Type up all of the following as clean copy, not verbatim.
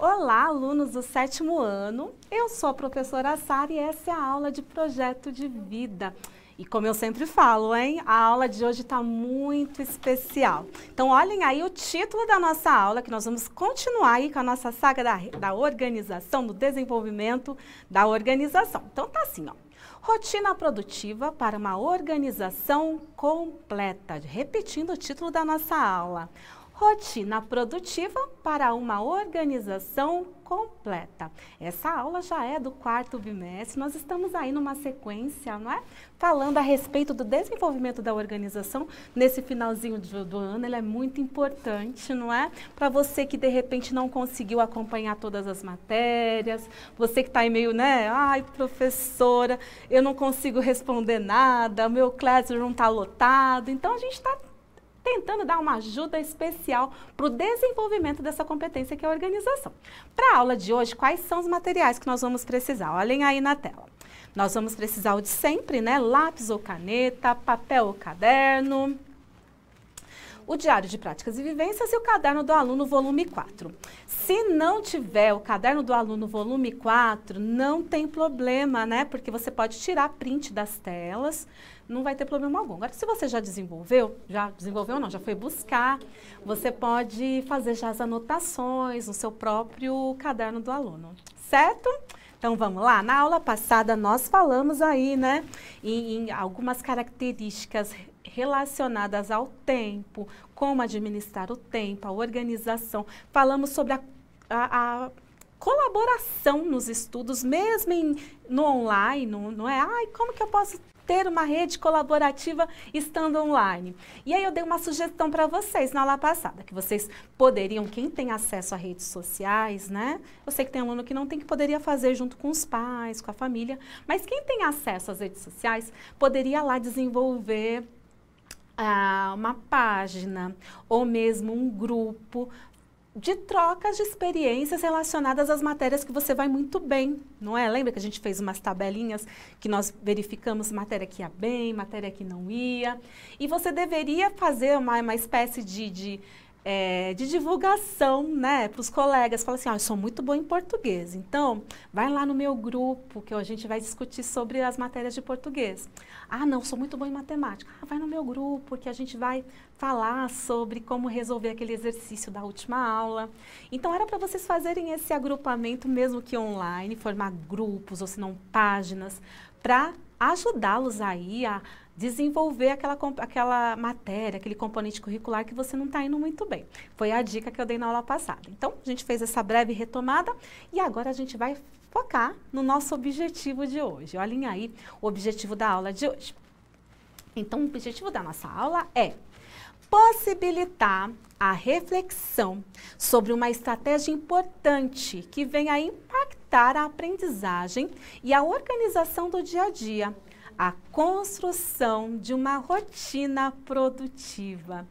Olá, alunos do 7º ano. Eu sou a professora Sara e essa é a aula de projeto de vida. E como eu sempre falo, hein, a aula de hoje está muito especial. Então, olhem aí o título da nossa aula, que nós vamos continuar aí com a nossa saga da organização, do desenvolvimento da organização. Então, tá assim, ó. Rotina produtiva para uma organização completa. Repetindo o título da nossa aula. Rotina produtiva para uma organização completa. Essa aula já é do 4º bimestre, nós estamos aí numa sequência, não é? Falando a respeito do desenvolvimento da organização nesse finalzinho do ano, ele é muito importante, não é? Para você que de repente não conseguiu acompanhar todas as matérias, você que está aí meio, né? Ai, professora, eu não consigo responder nada, o meu classroom está lotado, então a gente está tentando dar uma ajuda especial para o desenvolvimento dessa competência que é a organização. Para a aula de hoje, quais são os materiais que nós vamos precisar? Olhem aí na tela. Nós vamos precisar o de sempre, né? Lápis ou caneta, papel ou caderno, o diário de práticas e vivências e o caderno do aluno volume 4. Se não tiver o caderno do aluno volume 4, não tem problema, né? Porque você pode tirar print das telas, não vai ter problema algum. Agora, se você já desenvolveu não, já foi buscar, você pode fazer já as anotações no seu próprio caderno do aluno, certo? Então, vamos lá. Na aula passada, nós falamos aí, né, em algumas características relacionadas ao tempo, como administrar o tempo, a organização. Falamos sobre a colaboração nos estudos, mesmo no online, não é? Ai, como que eu posso ter uma rede colaborativa estando online? E aí eu dei uma sugestão para vocês na aula passada, que vocês poderiam, quem tem acesso a redes sociais, né? Eu sei que tem aluno que não tem, que poderia fazer junto com os pais, com a família, mas quem tem acesso às redes sociais, poderia lá desenvolver uma página ou mesmo um grupo de trocas de experiências relacionadas às matérias que você vai muito bem, não é? Lembra que a gente fez umas tabelinhas que nós verificamos matéria que ia bem, matéria que não ia, e você deveria fazer uma espécie de divulgação, né, para os colegas. Fala assim, eu sou muito boa em português, então vai lá no meu grupo que a gente vai discutir sobre as matérias de português. Ah, não, sou muito boa em matemática. Ah, vai no meu grupo que a gente vai falar sobre como resolver aquele exercício da última aula. Então era para vocês fazerem esse agrupamento, mesmo que online, formar grupos ou se não páginas, para ajudá-los aí a desenvolver aquela matéria, aquele componente curricular que você não está indo muito bem. Foi a dica que eu dei na aula passada. Então, a gente fez essa breve retomada e agora a gente vai focar no nosso objetivo de hoje. Olhem aí o objetivo da aula de hoje. Então, o objetivo da nossa aula é possibilitar a reflexão sobre uma estratégia importante que venha a impactar a aprendizagem e a organização do dia a dia, a construção de uma rotina produtiva.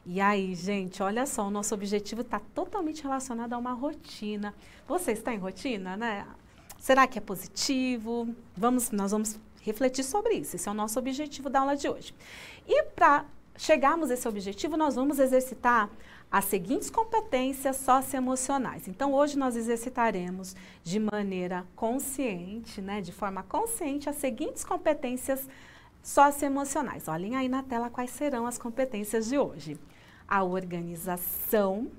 E aí, gente, olha só, o nosso objetivo está totalmente relacionado a uma rotina. Você está em rotina, né? Será que é positivo? Nós vamos refletir sobre isso. Esse é o nosso objetivo da aula de hoje. E para chegarmos a esse objetivo, nós vamos exercitar as seguintes competências socioemocionais. Então, hoje nós exercitaremos de maneira consciente, né, de forma consciente, as seguintes competências socioemocionais. Olhem aí na tela quais serão as competências de hoje. A organização,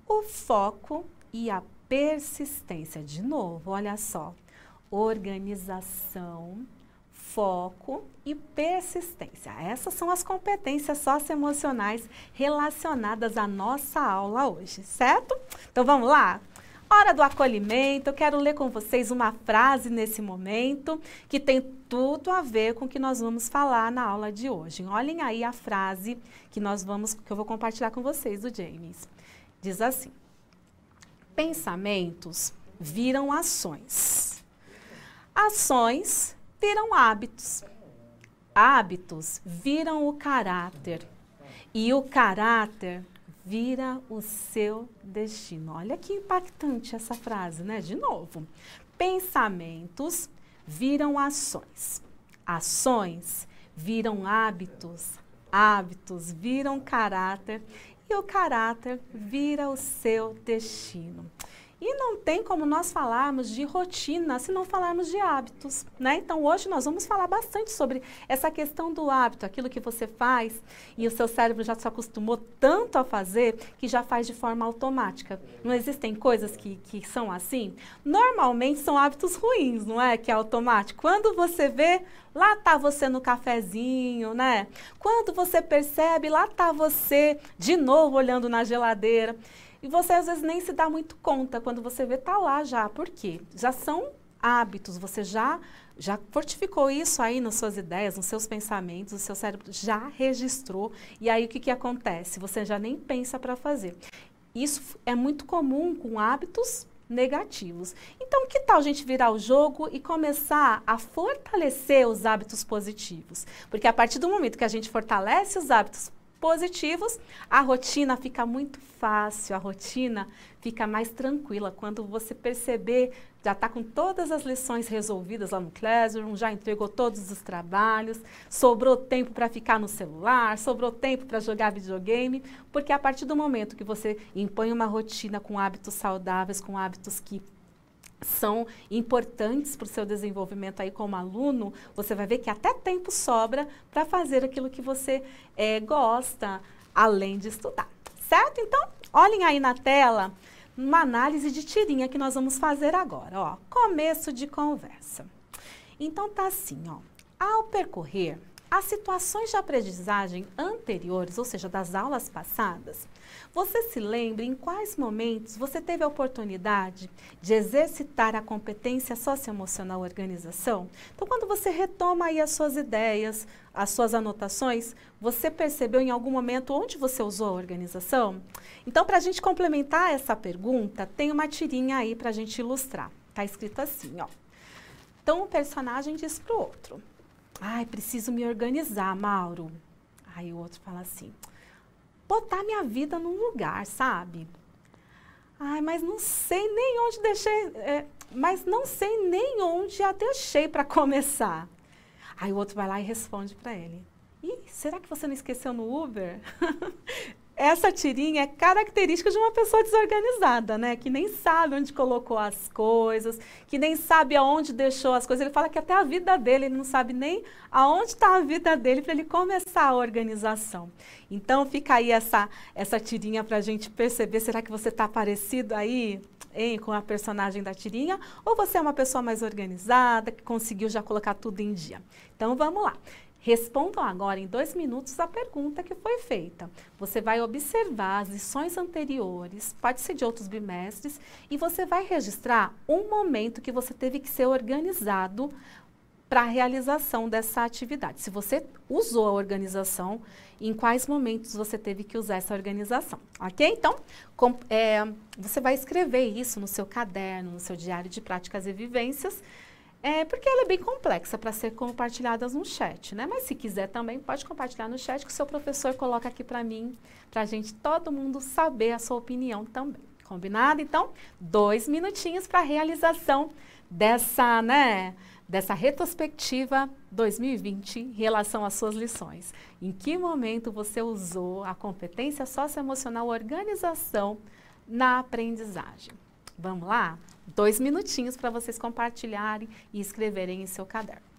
o foco e a persistência. De novo, olha só. Organização, foco e persistência. Essas são as competências socioemocionais relacionadas à nossa aula hoje, certo? Então vamos lá? Hora do acolhimento. Eu quero ler com vocês uma frase nesse momento que tem tudo a ver com o que nós vamos falar na aula de hoje. Olhem aí a frase que eu vou compartilhar com vocês, do James. Diz assim: pensamentos viram ações. Ações viram hábitos. Hábitos viram o caráter. E o caráter vira o seu destino. Olha que impactante essa frase, né? De novo. Pensamentos viram ações. Ações viram hábitos. Hábitos viram caráter. E o caráter vira o seu destino. E não tem como nós falarmos de rotina se não falarmos de hábitos, né? Então, hoje nós vamos falar bastante sobre essa questão do hábito, aquilo que você faz e o seu cérebro já se acostumou tanto a fazer que já faz de forma automática. Não existem coisas que são assim? Normalmente são hábitos ruins, não é? Que é automático. Quando você vê, lá está você no cafezinho, né? Quando você percebe, lá está você de novo olhando na geladeira. E você às vezes nem se dá muito conta, quando você vê, tá lá já. Por quê? Já são hábitos, você já fortificou isso aí nas suas ideias, nos seus pensamentos, o seu cérebro já registrou. E aí o que acontece? Você já nem pensa para fazer. Isso é muito comum com hábitos negativos. Então, que tal a gente virar o jogo e começar a fortalecer os hábitos positivos? Porque a partir do momento que a gente fortalece os hábitos positivos, a rotina fica muito fácil, a rotina fica mais tranquila. Quando você perceber, já está com todas as lições resolvidas lá no Classroom, já entregou todos os trabalhos, sobrou tempo para ficar no celular, sobrou tempo para jogar videogame, porque a partir do momento que você impõe uma rotina com hábitos saudáveis, com hábitos que são importantes para o seu desenvolvimento aí como aluno, você vai ver que até tempo sobra para fazer aquilo que você gosta, além de estudar, certo? Então, olhem aí na tela uma análise de tirinha que nós vamos fazer agora, ó, começo de conversa. Então, tá assim, ó, ao percorrer as situações de aprendizagem anteriores, ou seja, das aulas passadas, você se lembra em quais momentos você teve a oportunidade de exercitar a competência socioemocional organização? Então, quando você retoma aí as suas ideias, as suas anotações, você percebeu em algum momento onde você usou a organização? Então, para a gente complementar essa pergunta, tem uma tirinha aí para a gente ilustrar. Está escrito assim, ó. Então, o personagem diz para o outro: ai, preciso me organizar, Mauro. Aí o outro fala assim: botar minha vida num lugar, sabe? Ai, mas não sei nem onde deixei, mas não sei nem onde a deixei para começar. Aí o outro vai lá e responde para ele: ih, será que você não esqueceu no Uber? Essa tirinha é característica de uma pessoa desorganizada, né? Que nem sabe onde colocou as coisas, que nem sabe aonde deixou as coisas. Ele fala que até a vida dele, ele não sabe nem aonde está a vida dele para ele começar a organização. Então, fica aí essa tirinha para a gente perceber, será que você está parecido aí, hein, com a personagem da tirinha? Ou você é uma pessoa mais organizada, que conseguiu já colocar tudo em dia? Então, vamos lá. Respondam agora em 2 minutos a pergunta que foi feita. Você vai observar as lições anteriores, pode ser de outros bimestres, e você vai registrar um momento que você teve que ser organizado para a realização dessa atividade. Se você usou a organização, em quais momentos você teve que usar essa organização, ok? Então, você vai escrever isso no seu caderno, no seu diário de práticas e vivências, porque ela é bem complexa para ser compartilhada no chat, né? Mas se quiser também, pode compartilhar no chat que o seu professor coloca aqui para mim, para a gente, todo mundo saber a sua opinião também. Combinado? Então, 2 minutinhos para a realização dessa, né, dessa retrospectiva 2020 em relação às suas lições. Em que momento você usou a competência socioemocional organização na aprendizagem? Vamos lá? 2 minutinhos para vocês compartilharem e escreverem em seu caderno.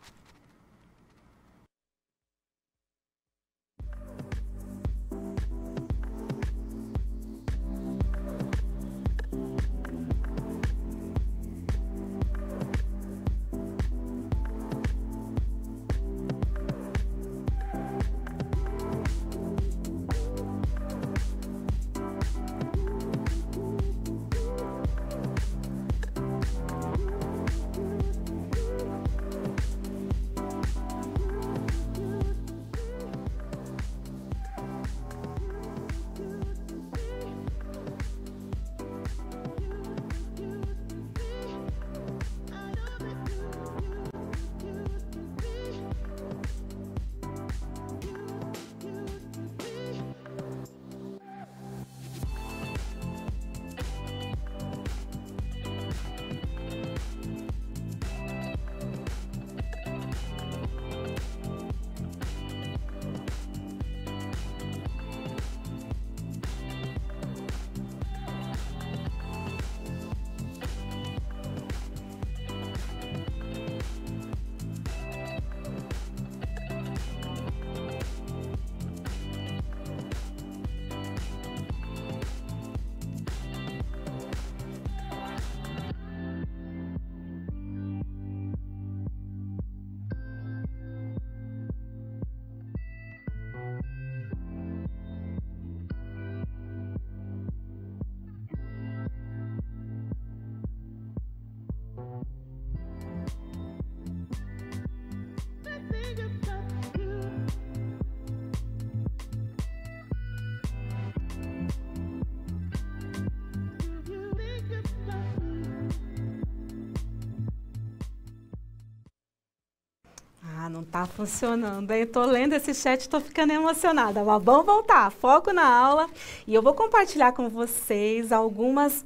Ah, não tá funcionando. Eu tô lendo esse chat, tô ficando emocionada. Mas vamos voltar, foco na aula. E eu vou compartilhar com vocês algumas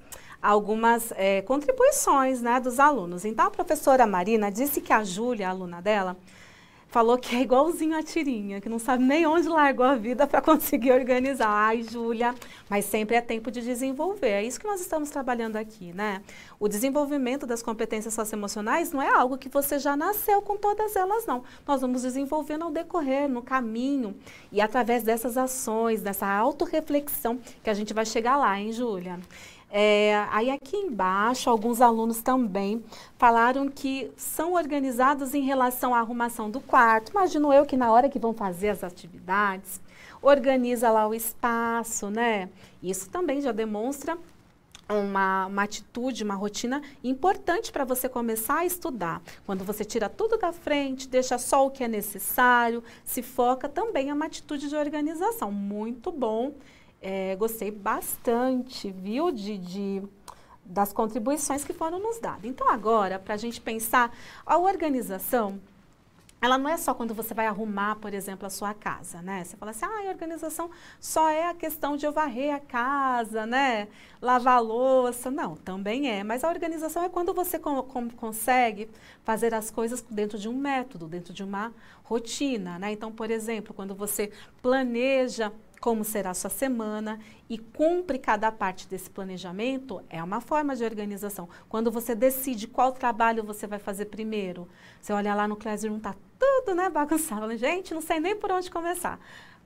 contribuições, né, dos alunos. Então, a professora Marina disse que a Júlia, a aluna dela, falou que é igualzinho a Tirinha, que não sabe nem onde largou a vida para conseguir organizar. Ai, Júlia, mas sempre é tempo de desenvolver. É isso que nós estamos trabalhando aqui, né? O desenvolvimento das competências socioemocionais não é algo que você já nasceu com todas elas, não. Nós vamos desenvolvendo ao decorrer, no caminho, e através dessas ações, dessa autorreflexão, que a gente vai chegar lá, hein, Júlia? Aí aqui embaixo, alguns alunos também falaram que são organizados em relação à arrumação do quarto. Imagino eu que na hora que vão fazer as atividades, organiza lá o espaço, né? Isso também já demonstra uma atitude, uma rotina importante para você começar a estudar. Quando você tira tudo da frente, deixa só o que é necessário, se foca, também é uma atitude de organização. Muito bom. Gostei bastante, viu, das contribuições que foram nos dadas. Então, agora, para a gente pensar, a organização, ela não é só quando você vai arrumar, por exemplo, a sua casa, né? Você fala assim, a organização só é a questão de eu varrer a casa, né? Lavar a louça. Não, também é. Mas a organização é quando você consegue fazer as coisas dentro de um método, dentro de uma rotina, né? Então, por exemplo, quando você planeja como será a sua semana e cumpre cada parte desse planejamento, é uma forma de organização. Quando você decide qual trabalho você vai fazer primeiro, você olha lá no Classroom, tá tudo, né, bagunçado. Gente, não sei nem por onde começar.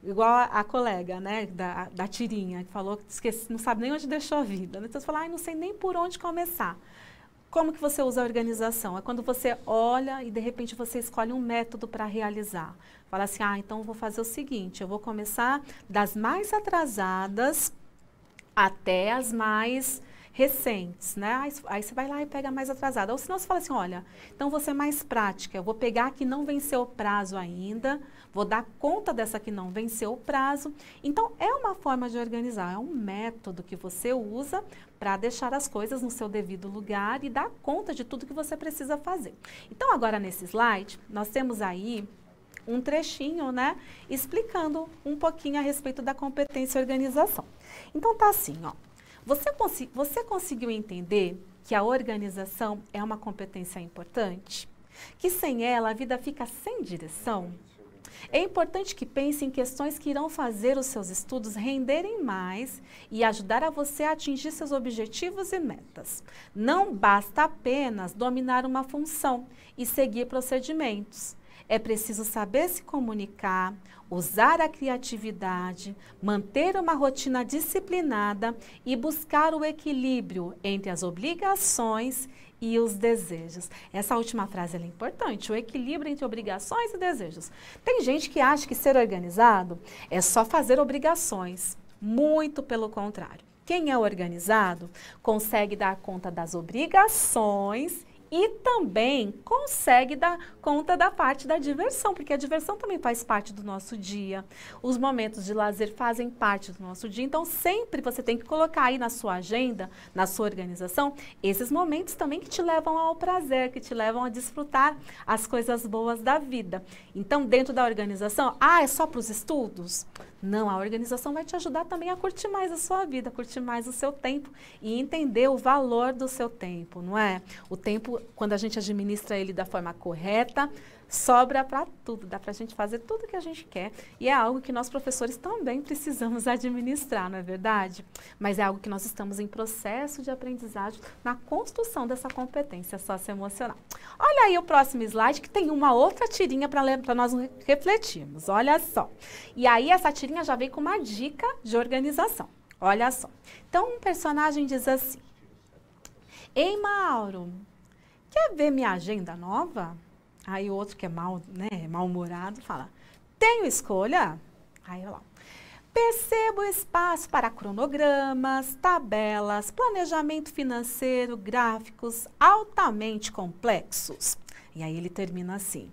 Igual a colega, né, da Tirinha, que falou que esqueci, não sabe nem onde deixou a vida. Então você fala, não sei nem por onde começar. Como que você usa a organização? É quando você olha e, de repente, você escolhe um método para realizar. Fala assim, então eu vou fazer o seguinte, eu vou começar das mais atrasadas até as mais recentes, né? Aí você vai lá e pega a mais atrasada. Ou senão você fala assim, olha, então vou ser mais prática, eu vou pegar a que não venceu o prazo ainda, vou dar conta dessa que não venceu o prazo. Então, é uma forma de organizar, é um método que você usa para deixar as coisas no seu devido lugar e dar conta de tudo que você precisa fazer. Então, agora nesse slide, nós temos aí um trechinho, né, explicando um pouquinho a respeito da competência e organização. Então, tá assim, ó. Você conseguiu entender que a organização é uma competência importante? Que sem ela a vida fica sem direção? É importante que pense em questões que irão fazer os seus estudos renderem mais e ajudar a você a atingir seus objetivos e metas. Não basta apenas dominar uma função e seguir procedimentos. É preciso saber se comunicar, usar a criatividade, manter uma rotina disciplinada e buscar o equilíbrio entre as obrigações e os desejos. Essa última frase é importante, o equilíbrio entre obrigações e desejos. Tem gente que acha que ser organizado é só fazer obrigações. Muito pelo contrário. Quem é organizado consegue dar conta das obrigações e também consegue dar conta da parte da diversão, porque a diversão também faz parte do nosso dia. Os momentos de lazer fazem parte do nosso dia. Então, sempre você tem que colocar aí na sua agenda, na sua organização, esses momentos também que te levam ao prazer, que te levam a desfrutar as coisas boas da vida. Então, dentro da organização, é só para os estudos? Não, a organização vai te ajudar também a curtir mais a sua vida, curtir mais o seu tempo e entender o valor do seu tempo, não é? O tempo, quando a gente administra ele da forma correta, sobra para tudo, dá para a gente fazer tudo que a gente quer e é algo que nós professores também precisamos administrar, não é verdade? Mas é algo que nós estamos em processo de aprendizagem na construção dessa competência socioemocional. Olha aí o próximo slide que tem uma outra tirinha para nós refletirmos, olha só. E aí essa tirinha já vem com uma dica de organização, olha só. Então um personagem diz assim, ei Mauro, quer ver minha agenda nova? Aí o outro que é mal-humorado fala, tenho escolha? Aí lá, percebo espaço para cronogramas, tabelas, planejamento financeiro, gráficos altamente complexos. E aí ele termina assim,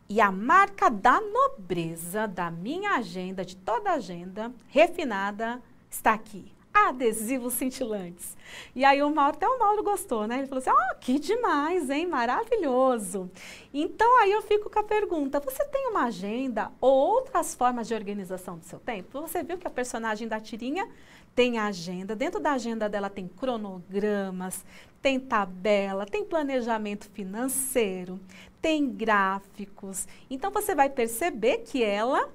e a marca da nobreza da minha agenda, de toda agenda refinada, está aqui, adesivos cintilantes. E aí até o Mauro gostou, né? Ele falou assim, que demais, hein? Maravilhoso. Então aí eu fico com a pergunta, você tem uma agenda ou outras formas de organização do seu tempo? Você viu que a personagem da tirinha tem a agenda, dentro da agenda dela tem cronogramas, tem tabela, tem planejamento financeiro, tem gráficos. Então você vai perceber que ela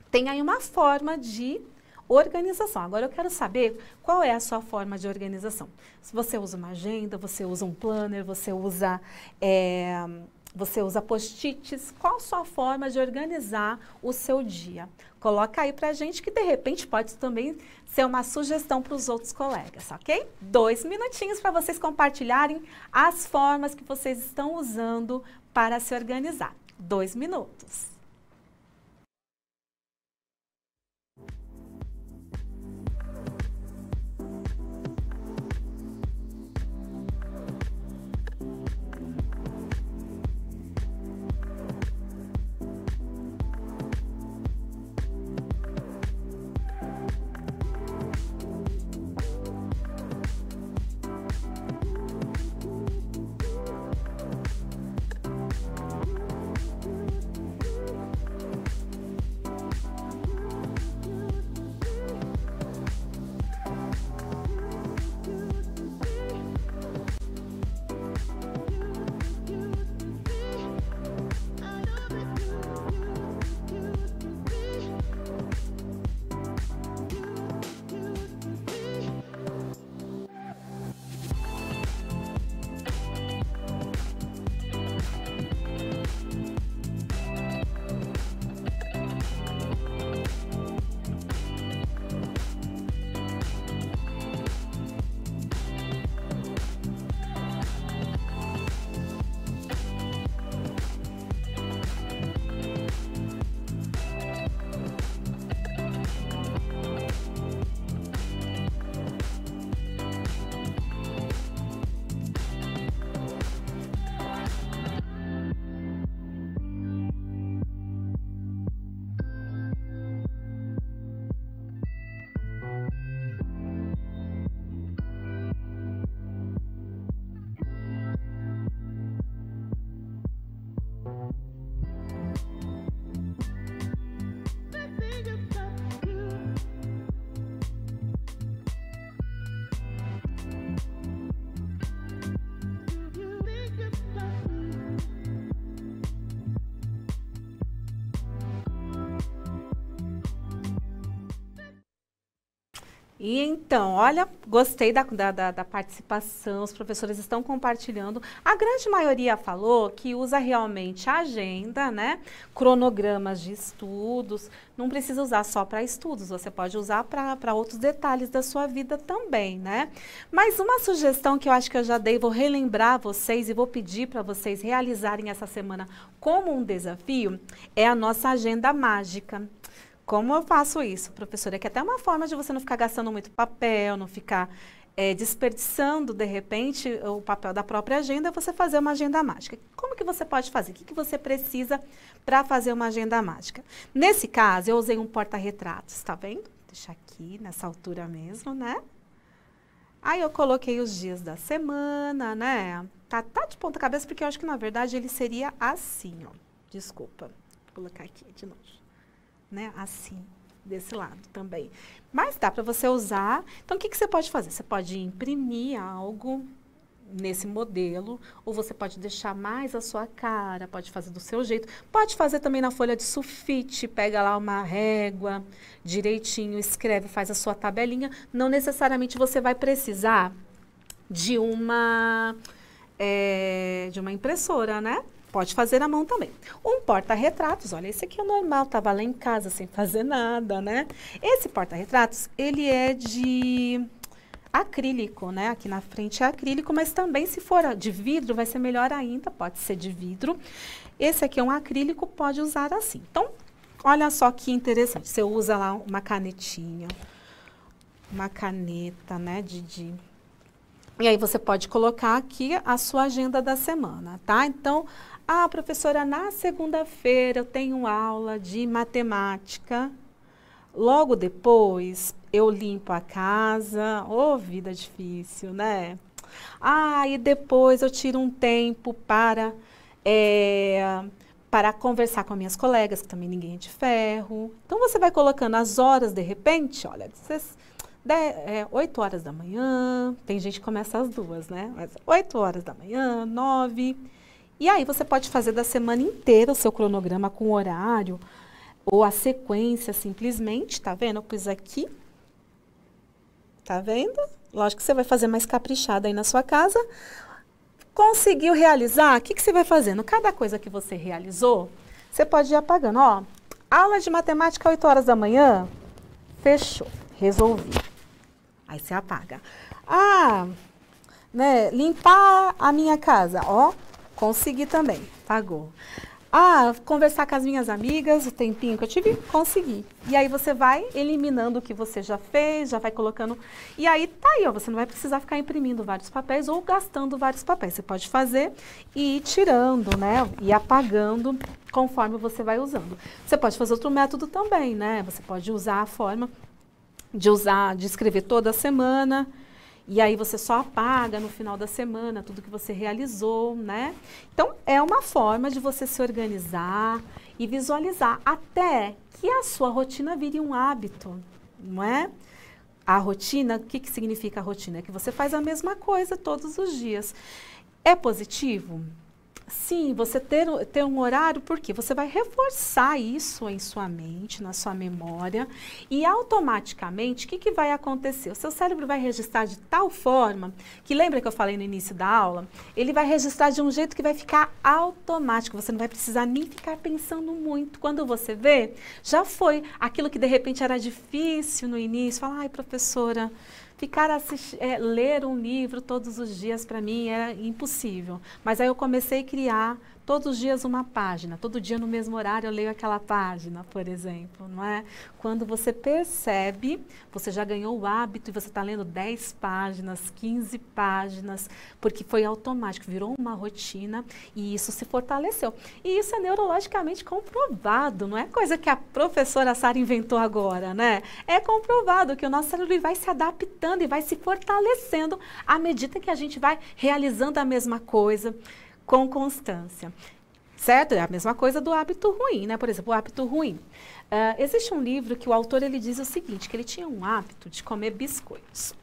tem aí uma forma de organização. Agora eu quero saber qual é a sua forma de organização. Se você usa uma agenda, você usa um planner, você usa post-its, qual a sua forma de organizar o seu dia? Coloca aí pra gente que de repente pode também ser uma sugestão para os outros colegas, ok? 2 minutinhos para vocês compartilharem as formas que vocês estão usando para se organizar. 2 minutos. E então, olha, gostei da participação, os professores estão compartilhando. A grande maioria falou que usa realmente a agenda, né? Cronogramas de estudos, não precisa usar só para estudos, você pode usar para outros detalhes da sua vida também, né? Mas uma sugestão que eu acho que eu já dei, vou relembrar vocês e vou pedir para vocês realizarem essa semana como um desafio, é a nossa agenda mágica. Como eu faço isso, professora? É que até uma forma de você não ficar gastando muito papel, não ficar desperdiçando, de repente, o papel da própria agenda, é você fazer uma agenda mágica. Como que você pode fazer? O que você precisa para fazer uma agenda mágica? Nesse caso, eu usei um porta-retratos, tá vendo? Deixa aqui, nessa altura mesmo, né? Aí eu coloquei os dias da semana, né? Tá de ponta cabeça, porque eu acho que, na verdade, ele seria assim, ó. Desculpa, vou colocar aqui de novo. Né, assim, desse lado também. Mas dá para você usar. Então, o que você pode fazer? Você pode imprimir algo nesse modelo, ou você pode deixar mais a sua cara, pode fazer do seu jeito. Pode fazer também na folha de sulfite, pega lá uma régua direitinho, escreve, faz a sua tabelinha. Não necessariamente você vai precisar de uma impressora, né? Pode fazer à mão também. Um porta-retratos, olha, esse aqui é normal, tava lá em casa sem fazer nada, né? Esse porta-retratos, ele é de acrílico, né? Aqui na frente é acrílico, mas também se for de vidro, vai ser melhor ainda, pode ser de vidro. Esse aqui é um acrílico, pode usar assim. Então, olha só que interessante, você usa lá uma canetinha, uma caneta, né, E aí você pode colocar aqui a sua agenda da semana, tá? Então, professora, na segunda-feira eu tenho aula de matemática. Logo depois, eu limpo a casa, ô, vida difícil, né? Ah, e depois eu tiro um tempo para conversar com as minhas colegas, que também ninguém é de ferro. Então, você vai colocando as horas, de repente, olha, 8 horas da manhã, tem gente que começa às 2, né? Mas 8 horas da manhã, 9. E aí, você pode fazer da semana inteira o seu cronograma com horário, ou a sequência, simplesmente, tá vendo? Eu pus aqui. Tá vendo? Lógico que você vai fazer mais caprichado aí na sua casa. Conseguiu realizar? O que você vai fazendo? Cada coisa que você realizou, você pode ir apagando. Ó, aula de matemática 8 horas da manhã, fechou, resolvi. Aí você apaga. Ah, né, limpar a minha casa, ó, consegui também, pagou. Ah, conversar com as minhas amigas, o tempinho que eu tive, consegui. E aí você vai eliminando o que você já fez, já vai colocando. E aí tá aí, ó, você não vai precisar ficar imprimindo vários papéis ou gastando vários papéis. Você pode fazer e ir tirando, né? E apagando conforme você vai usando. Você pode fazer outro método também, né? Você pode usar a forma de escrever toda semana. E aí você só apaga no final da semana tudo que você realizou, né? Então, é uma forma de você se organizar e visualizar até que a sua rotina vire um hábito, não é? A rotina, o que significa a rotina? É que você faz a mesma coisa todos os dias. É positivo? Sim, você ter um horário, porque você vai reforçar isso em sua mente, na sua memória, e automaticamente, o que vai acontecer? O seu cérebro vai registrar de tal forma, que lembra que eu falei no início da aula? Ele vai registrar de um jeito que vai ficar automático, você não vai precisar nem ficar pensando muito. Quando você vê, já foi aquilo que de repente era difícil no início, fala, ai, professora, ler um livro todos os dias para mim era impossível. Mas aí eu comecei a criar todos os dias uma página. Todo dia no mesmo horário eu leio aquela página, por exemplo, não é? Quando você percebe, você já ganhou o hábito e você está lendo 10 páginas, 15 páginas, porque foi automático, virou uma rotina e isso se fortaleceu. E isso é neurologicamente comprovado, não é coisa que a professora Sara inventou agora, né? É comprovado que o nosso cérebro vai se adaptando e vai se fortalecendo à medida que a gente vai realizando a mesma coisa com constância, certo? É a mesma coisa do hábito ruim, né? Por exemplo, o hábito ruim. Existe um livro que o autor ele diz o seguinte, que ele tinha um hábito de comer biscoitos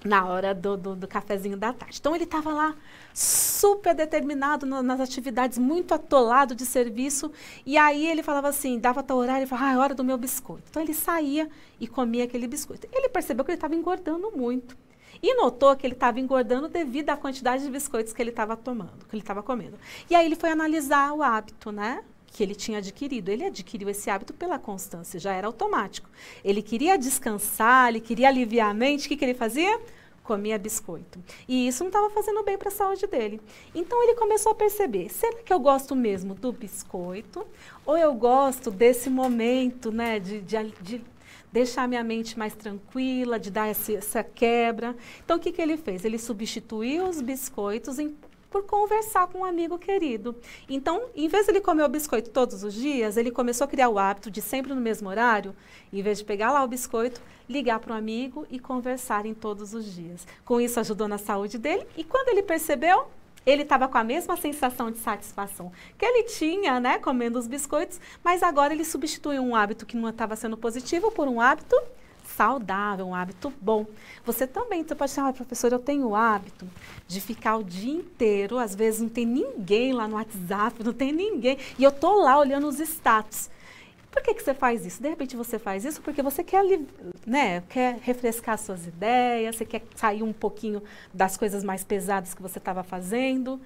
na hora do cafezinho da tarde. Então, ele estava lá super determinado nas atividades, muito atolado de serviço, e aí ele falava assim, dava tal horário, ele falava, é hora do meu biscoito. Então, ele saía e comia aquele biscoito. Ele percebeu que ele estava engordando muito. E notou que ele estava engordando devido à quantidade de biscoitos que ele estava tomando, que ele estava comendo. E aí ele foi analisar o hábito, né? Que ele tinha adquirido. Ele adquiriu esse hábito pela constância, já era automático. Ele queria descansar, ele queria aliviar a mente, o que ele fazia? Comia biscoito. E isso não estava fazendo bem para a saúde dele. Então ele começou a perceber, será que eu gosto mesmo do biscoito? Ou eu gosto desse momento, né, de deixar minha mente mais tranquila, de dar essa quebra. Então, o que ele fez? Ele substituiu os biscoitos por conversar com um amigo querido. Então, em vez de ele comer o biscoito todos os dias, ele começou a criar o hábito de sempre no mesmo horário, em vez de pegar lá o biscoito, ligar para um amigo e conversarem todos os dias. Com isso, ajudou na saúde dele e quando ele percebeu, ele estava com a mesma sensação de satisfação que ele tinha, né, comendo os biscoitos, mas agora ele substituiu um hábito que não estava sendo positivo por um hábito saudável, um hábito bom. Você também, você pode falar, professor, eu tenho o hábito de ficar o dia inteiro, às vezes não tem ninguém lá no WhatsApp, não tem ninguém, e eu estou lá olhando os status. Por que você faz isso? De repente você faz isso porque você quer, né, quer refrescar suas ideias, você quer sair um pouquinho das coisas mais pesadas que você estava fazendo.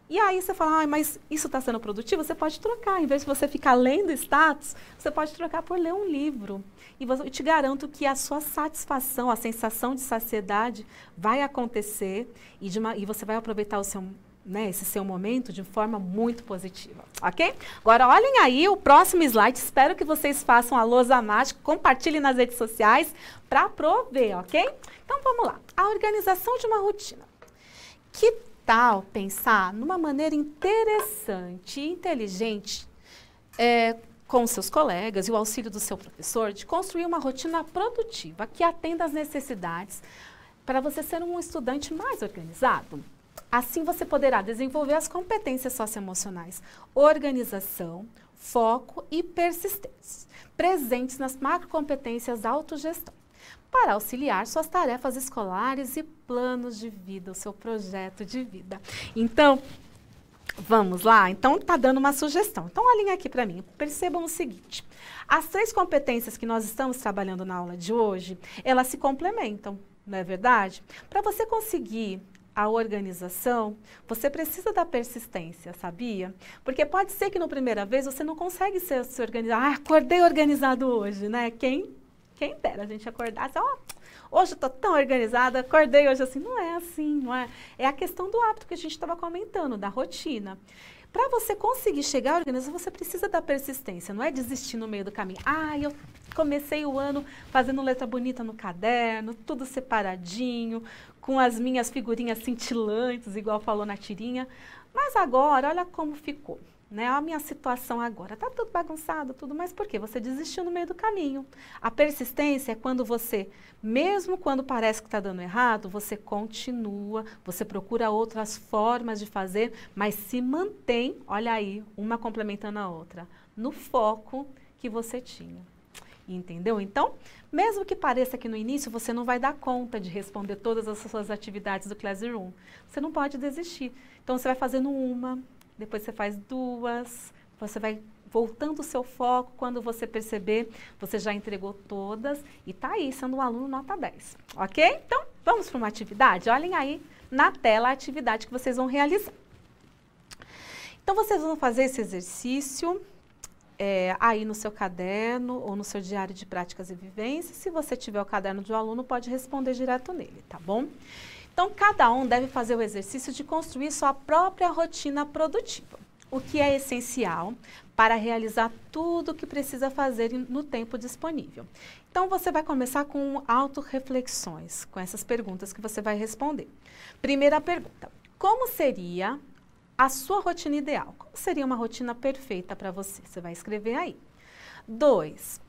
E aí você fala, mas isso está sendo produtivo? Você pode trocar. Em vez de você ficar lendo status, você pode trocar por ler um livro. E eu te garanto que a sua satisfação, a sensação de saciedade vai acontecer e você vai aproveitar o seu, né, esse seu momento de forma muito positiva, ok? Agora, olhem aí o próximo slide. Espero que vocês façam a lousa mágica, compartilhem nas redes sociais para prover, ok? Então, vamos lá. A organização de uma rotina. Que tal pensar numa maneira interessante e inteligente com seus colegas e o auxílio do seu professor, de construir uma rotina produtiva que atenda às necessidades para você ser um estudante mais organizado. Assim, você poderá desenvolver as competências socioemocionais, organização, foco e persistência, presentes nas macrocompetências autogestão, para auxiliar suas tarefas escolares e planos de vida, o seu projeto de vida. Então, vamos lá? Então, está dando uma sugestão. Então, olhem aqui para mim. Percebam o seguinte. As 3 competências que nós estamos trabalhando na aula de hoje, elas se complementam, não é verdade? Para você conseguir a organização, você precisa da persistência, sabia? Porque pode ser que na primeira vez você não consegue se organizar. Ah, acordei organizado hoje, né? Quem dera a gente acordar, ó, hoje eu estou tão organizada, acordei hoje assim. Não é assim, não é? É a questão do hábito que a gente estava comentando, da rotina. Para você conseguir chegar à organização, você precisa da persistência, não é desistir no meio do caminho. Ah, eu comecei o ano fazendo letra bonita no caderno, tudo separadinho, com as minhas figurinhas cintilantes, igual falou na tirinha. Mas agora, olha como ficou. Né, a minha situação agora, tá tudo bagunçado, tudo, mas por quê? Você desistiu no meio do caminho. A persistência é quando você, mesmo quando parece que está dando errado, você continua, você procura outras formas de fazer, mas se mantém, olha aí, uma complementando a outra, no foco que você tinha. Entendeu? Então, mesmo que pareça que no início você não vai dar conta de responder todas as suas atividades do Classroom, você não pode desistir. Então, você vai fazendo uma, depois você faz 2, você vai voltando o seu foco, quando você perceber, você já entregou todas e tá aí, sendo um aluno nota 10, ok? Então, vamos para uma atividade? Olhem aí na tela a atividade que vocês vão realizar. Então, vocês vão fazer esse exercício aí no seu caderno ou no seu diário de práticas e vivências. Se você tiver o caderno de um aluno, pode responder direto nele, tá bom? Então, cada um deve fazer o exercício de construir sua própria rotina produtiva, o que é essencial para realizar tudo o que precisa fazer no tempo disponível. Então, você vai começar com autorreflexões, com essas perguntas que você vai responder. Primeira pergunta: como seria a sua rotina ideal? Como seria uma rotina perfeita para você? Você vai escrever aí. 2.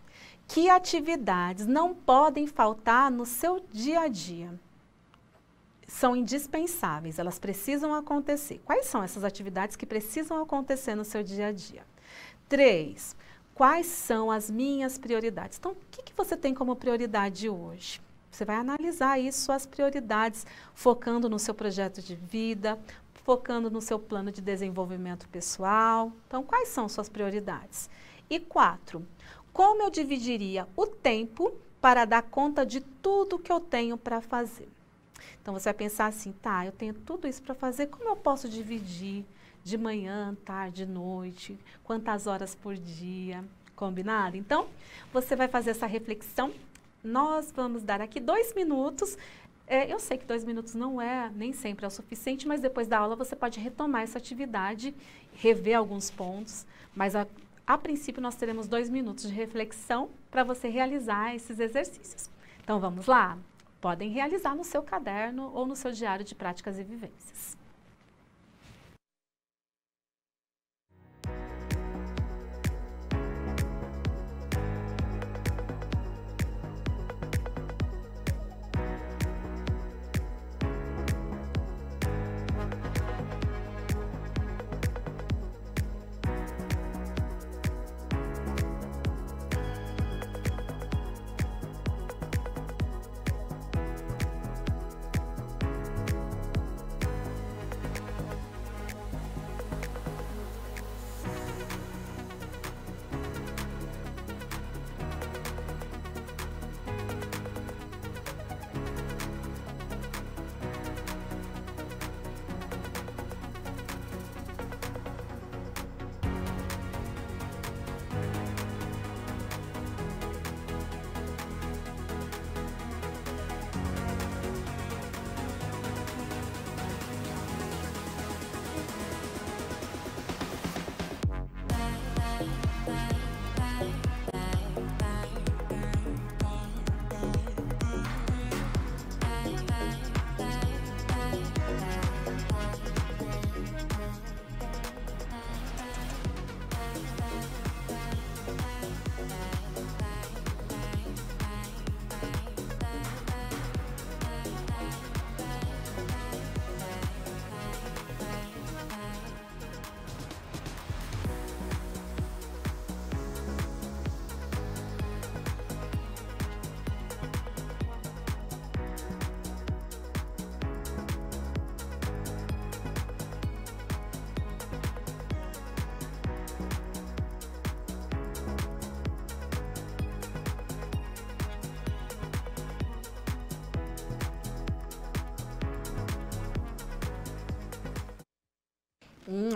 Que atividades não podem faltar no seu dia a dia? São indispensáveis, elas precisam acontecer. Quais são essas atividades que precisam acontecer no seu dia a dia? 3. Quais são as minhas prioridades? Então, o que você tem como prioridade hoje? Você vai analisar aí suas prioridades, focando no seu projeto de vida, focando no seu plano de desenvolvimento pessoal. Então, quais são suas prioridades? E 4. Como eu dividiria o tempo para dar conta de tudo que eu tenho para fazer? Então, você vai pensar assim, tá, eu tenho tudo isso para fazer, como eu posso dividir de manhã, tarde, noite, quantas horas por dia, combinado? Então, você vai fazer essa reflexão. Nós vamos dar aqui 2 minutos. Eu sei que 2 minutos não é, nem sempre é o suficiente, mas depois da aula você pode retomar essa atividade, rever alguns pontos, mas a princípio nós teremos 2 minutos de reflexão para você realizar esses exercícios. Então, vamos lá? Podem realizar no seu caderno ou no seu diário de práticas e vivências.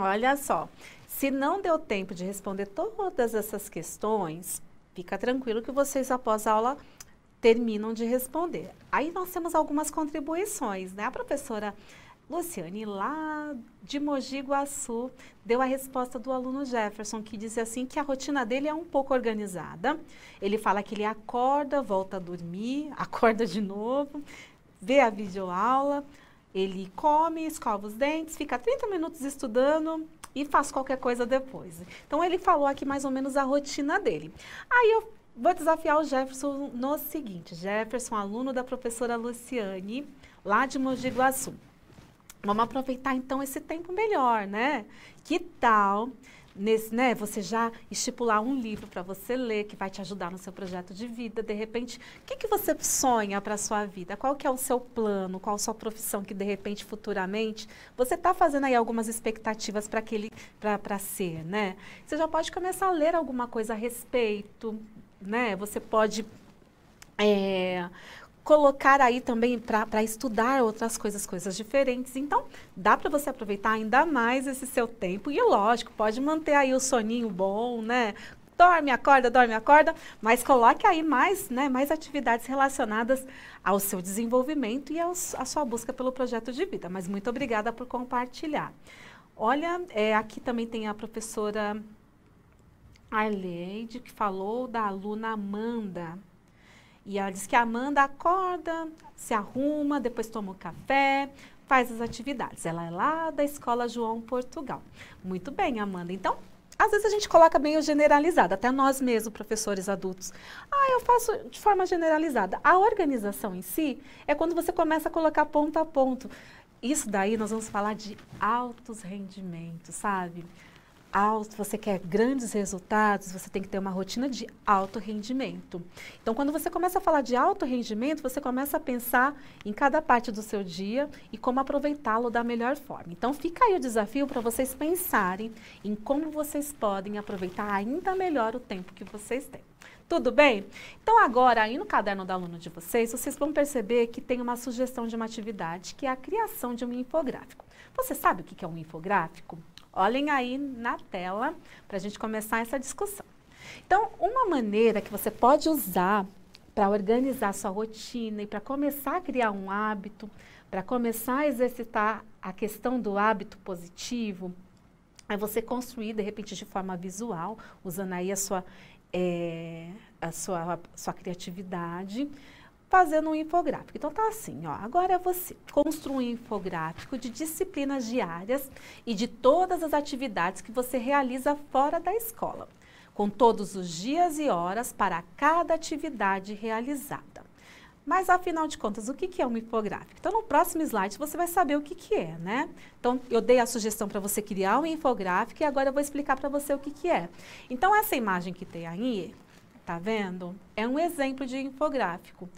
Olha só, se não deu tempo de responder todas essas questões, fica tranquilo que vocês, após a aula, terminam de responder. Aí nós temos algumas contribuições, né? A professora Luciane, lá de Mogi Guaçu, deu a resposta do aluno Jefferson, que disse assim que a rotina dele é um pouco organizada. Ele fala que ele acorda, volta a dormir, acorda de novo, vê a videoaula, ele come, escova os dentes, fica 30 minutos estudando e faz qualquer coisa depois. Então, ele falou aqui mais ou menos a rotina dele. Aí eu vou desafiar o Jefferson no seguinte. Jefferson, aluno da professora Luciane, lá de Mogi Guaçu. Vamos aproveitar, então, esse tempo melhor, né? Que tal, né, você já estipular um livro para você ler, que vai te ajudar no seu projeto de vida? De repente, o que você sonha para a sua vida? Qual que é o seu plano? Qual a sua profissão que, de repente, futuramente, você está fazendo aí algumas expectativas para ser, né? Você já pode começar a ler alguma coisa a respeito, né? Você pode colocar aí também para estudar outras coisas diferentes. Então, dá para você aproveitar ainda mais esse seu tempo. E, lógico, pode manter aí o soninho bom, né? Dorme, acorda, mas coloque aí mais, né, mais atividades relacionadas ao seu desenvolvimento e à sua busca pelo projeto de vida. Mas muito obrigada por compartilhar. Olha, aqui também tem a professora Arleide, que falou da aluna Amanda. E ela diz que a Amanda acorda, se arruma, depois toma um café, faz as atividades. Ela é lá da Escola João Portugal. Muito bem, Amanda. Então, às vezes a gente coloca meio generalizado, até nós mesmos, professores adultos. Eu faço de forma generalizada. A organização em si é quando você começa a colocar ponto a ponto. Isso daí nós vamos falar de altos rendimentos, sabe? Você quer grandes resultados, você tem que ter uma rotina de alto rendimento. Então, quando você começa a falar de alto rendimento, você começa a pensar em cada parte do seu dia e como aproveitá-lo da melhor forma. Então, fica aí o desafio para vocês pensarem em como vocês podem aproveitar ainda melhor o tempo que vocês têm. Tudo bem? Então, agora, aí no caderno do aluno de vocês vão perceber que tem uma sugestão de uma atividade, que é a criação de um infográfico. Você sabe o que é um infográfico? Olhem aí na tela para a gente começar essa discussão. Então, uma maneira que você pode usar para organizar sua rotina e para começar a criar um hábito, para começar a exercitar a questão do hábito positivo, é você construir, de repente, de forma visual, usando aí a sua criatividade, fazendo um infográfico. Então, tá assim, ó, agora é você construir um infográfico de disciplinas diárias e de todas as atividades que você realiza fora da escola, com todos os dias e horas para cada atividade realizada. Mas, afinal de contas, o que é um infográfico? Então, no próximo slide, você vai saber o que é, né? Então, eu dei a sugestão para você criar um infográfico e agora eu vou explicar para você o que é. Então, essa imagem que tem aí, tá vendo? É um exemplo de infográfico.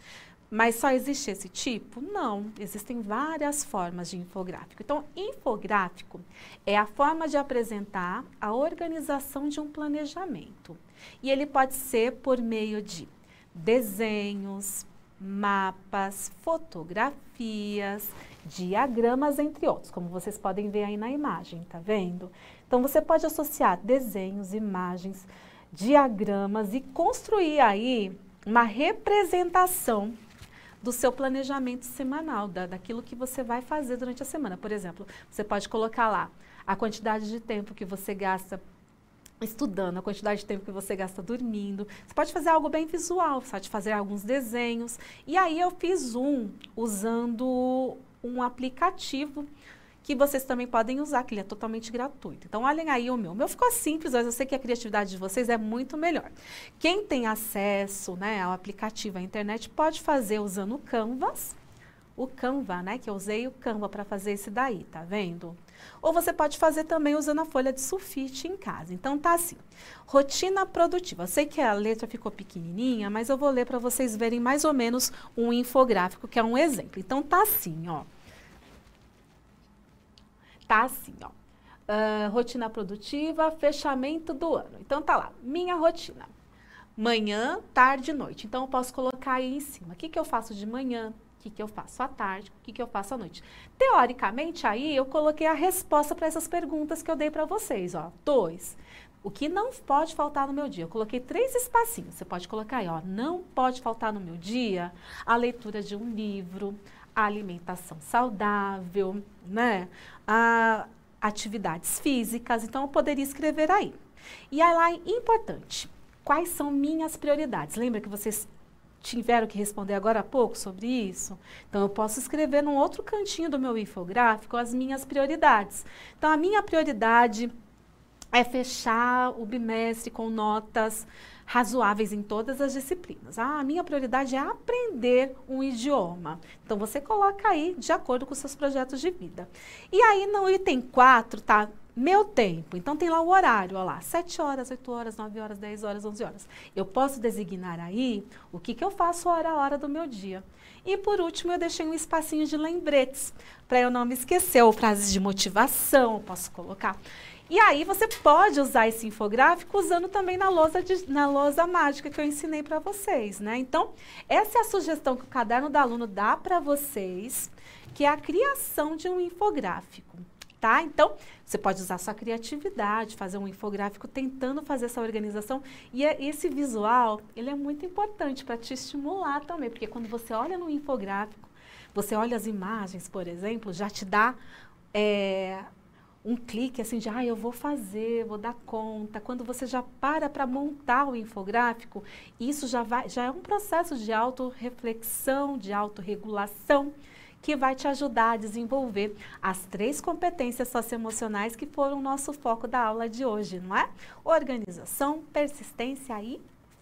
Mas só existe esse tipo? Não, existem várias formas de infográfico. Então, infográfico é a forma de apresentar a organização de um planejamento. E ele pode ser por meio de desenhos, mapas, fotografias, diagramas, entre outros, como vocês podem ver aí na imagem, tá vendo? Então, você pode associar desenhos, imagens, diagramas e construir aí uma representação do seu planejamento semanal, daquilo que você vai fazer durante a semana. Por exemplo, você pode colocar lá a quantidade de tempo que você gasta estudando, a quantidade de tempo que você gasta dormindo. Você pode fazer algo bem visual, você pode fazer alguns desenhos. E aí eu fiz usando um aplicativo que vocês também podem usar, que ele é totalmente gratuito. Então, olhem aí o meu. O meu ficou simples, mas eu sei que a criatividade de vocês é muito melhor. Quem tem acesso, né, ao aplicativo, à internet, pode fazer usando o Canva, né, que eu usei o Canva para fazer esse daí, tá vendo? Ou você pode fazer também usando a folha de sulfite em casa. Então, tá assim, rotina produtiva. Eu sei que a letra ficou pequenininha, mas eu vou ler para vocês verem mais ou menos um infográfico, que é um exemplo. Então, tá assim, ó. Tá assim, ó. Rotina produtiva, fechamento do ano. Então, tá lá, minha rotina. Manhã, tarde e noite. Então, eu posso colocar aí em cima. O que eu faço de manhã? O que eu faço à tarde, o que eu faço à noite. Teoricamente, aí eu coloquei a resposta para essas perguntas que eu dei para vocês, ó. 2. O que não pode faltar no meu dia? Eu coloquei 3 espacinhos. Você pode colocar aí, ó. Não pode faltar no meu dia a leitura de um livro, a alimentação saudável, né? Atividades físicas. Então, eu poderia escrever aí. E aí lá, importante, quais são minhas prioridades? Lembra que vocês tiveram que responder agora há pouco sobre isso? Então, eu posso escrever num outro cantinho do meu infográfico as minhas prioridades. Então, a minha prioridade é fechar o bimestre com notas razoáveis em todas as disciplinas. A minha prioridade é aprender um idioma. Então, você coloca aí de acordo com os seus projetos de vida. E aí, no item 4, tá? Meu tempo. Então, tem lá o horário, ó lá, 7 horas, 8 horas, 9 horas, 10 horas, 11 horas. Eu posso designar aí o que eu faço hora a hora do meu dia. E, por último, eu deixei um espacinho de lembretes, para eu não me esquecer, ou frases de motivação, eu posso colocar. E aí, você pode usar esse infográfico usando também na lousa mágica que eu ensinei para vocês, né? Então, essa é a sugestão que o Caderno do Aluno dá para vocês, que é a criação de um infográfico. Tá? Então, você pode usar sua criatividade, fazer um infográfico tentando fazer essa organização. E esse visual, ele é muito importante para te estimular também, porque quando você olha no infográfico, você olha as imagens, por exemplo, já te dá um clique assim de, eu vou fazer, vou dar conta. Quando você já para montar o infográfico, isso já é um processo de autorreflexão, de autorregulação, que vai te ajudar a desenvolver as 3 competências socioemocionais que foram o nosso foco da aula de hoje, não é? Organização, persistência e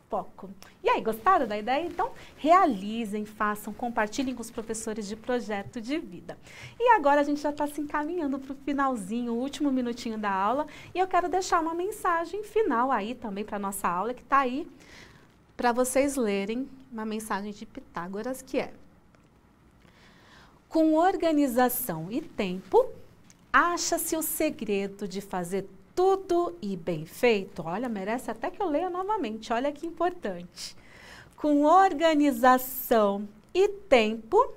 foco. E aí, gostaram da ideia? Então, realizem, façam, compartilhem com os professores de projeto de vida. E agora a gente já está se encaminhando para o finalzinho, o último minutinho da aula, e eu quero deixar uma mensagem final aí também para a nossa aula, que está aí para vocês lerem, uma mensagem de Pitágoras, que é: com organização e tempo, acha-se o segredo de fazer tudo e bem feito. Olha, merece até que eu leia novamente, olha que importante. Com organização e tempo,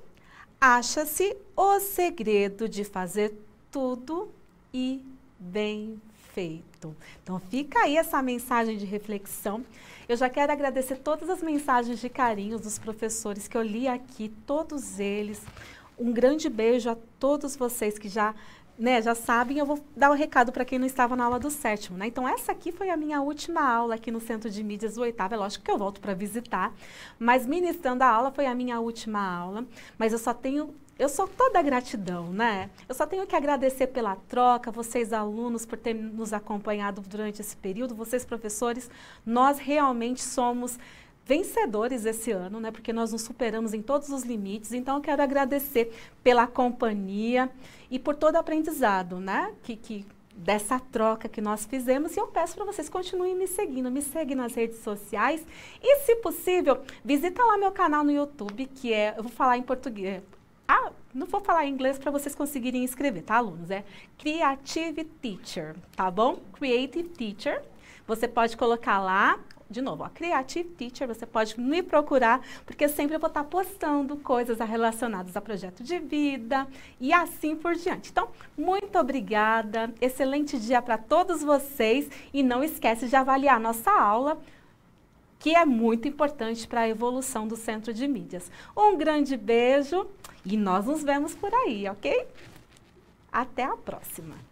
acha-se o segredo de fazer tudo e bem feito. Então, fica aí essa mensagem de reflexão. Eu já quero agradecer todas as mensagens de carinho dos professores que eu li aqui, todos eles. Um grande beijo a todos vocês que já sabem. Eu vou dar um recado para quem não estava na aula do 7º, né? Então, essa aqui foi a minha última aula aqui no Centro de Mídias do 8º. É lógico que eu volto para visitar, mas ministrando a aula foi a minha última aula. Mas eu sou toda gratidão, né? Eu só tenho que agradecer pela troca, vocês alunos por terem nos acompanhado durante esse período, vocês professores, nós realmente somos vencedores esse ano, né? Porque nós nos superamos em todos os limites. Então, eu quero agradecer pela companhia e por todo o aprendizado, né? Dessa troca que nós fizemos. E eu peço para vocês continuem me seguindo. Me seguem nas redes sociais. E, se possível, visita lá meu canal no YouTube, que eu vou falar em português. Não vou falar em inglês para vocês conseguirem escrever, tá, alunos? É Creative Teacher, tá bom? Creative Teacher. Você pode colocar lá. De novo, ó, Creative Teacher, você pode me procurar, porque sempre eu vou estar postando coisas relacionadas a projeto de vida e assim por diante. Então, muito obrigada, excelente dia para todos vocês e não esquece de avaliar a nossa aula, que é muito importante para a evolução do Centro de Mídias. Um grande beijo e nós nos vemos por aí, ok? Até a próxima!